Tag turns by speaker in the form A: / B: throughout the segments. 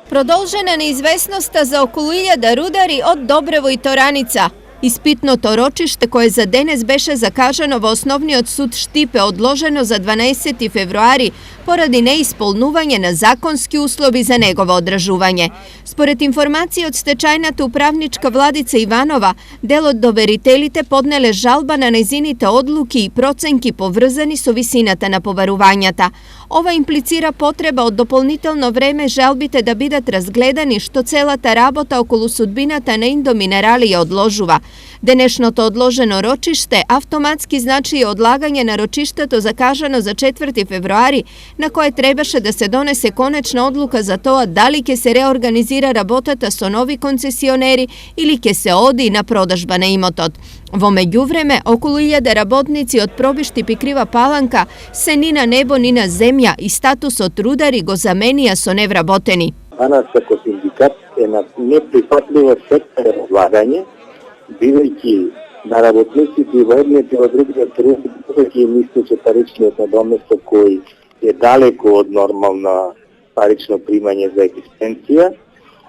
A: Продолжена неизвестноста за околу 1000 рудари од Добрево и Тораница. Испитното рочиште кое за денес беше закажано во Основниот суд Штипе одложено за 12 февруари поради неисполнување на законски услови за негово одржување. Според информации од стечајната управничка Владица Иванова, дел од доверителите поднеле жалба на нејзините одлуки и проценки поврзани со висината на поварувањата. Ова имплицира потреба од дополнително време жалбите да бидат разгледани, што целата работа околу судбината на Индоминерали ја одложува. Денешното одложено рочиште автоматски значи и одлагање на рочиштето закажано за 4 февруари, на кое требаше да се донесе конечна одлука за тоа дали ќе се реорганизира работата со нови концесионери или ќе се оди на продажба на имотот. Во меѓувреме, околу 1000 работници од Пробиштип и Крива Паланка се ни на небо ни на земја и статусот рудари го заменија со невработени.
B: Данас како синдикат е на неприфатливо сектор одлагање, бидејќи на работниците и во едниот и во другиот труд им истече паричниот надоместок кој е далеко од нормално парично примање за екзистенција,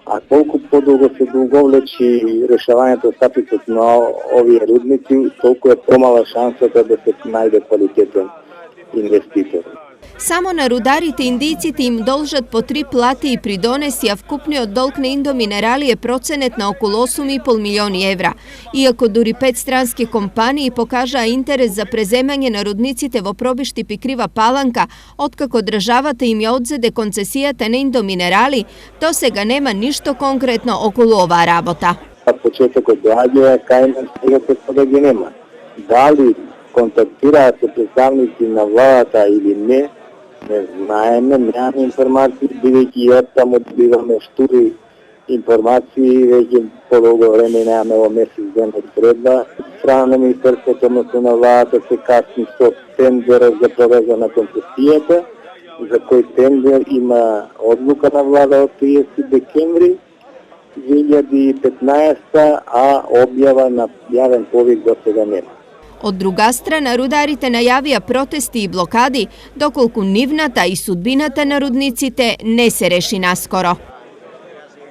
B: а колку подолго се договлечи решавањето статусот на овие рудници, толку е помала шансата да се најде квалитетен инвеститор.
A: Само на рударите индијците им должат по 3 плати и придонеси, а вкупниот долг на Индоминерали е проценет на околу 8,5 милиони евра. Иако дури 5 странски компании покажаа интерес за преземање на рудниците во Пробиштип и Крива Паланка, откако државата им ја одзеде концесијата на Индоминерали, до сега нема ништо конкретно околу оваа работа.
B: Почетокот доаѓа, кај нас сега да ги нема. Дали контактираат се представници на владата или не знаеме, немаме информации, бидејќи и од таму добиваме штури информации, веќе подолго време немаме во месец ден од средба. Страна на Министерството, односно на владата, се касни со тендерот за продажба на концесијата, за кој тендер има одлука на влада од 30 декември 2015, а објава на јавен повик до сега нема.
A: Од друга страна, рударите најавија протести и блокади, доколку нивната и судбината на рудниците не се реши наскоро.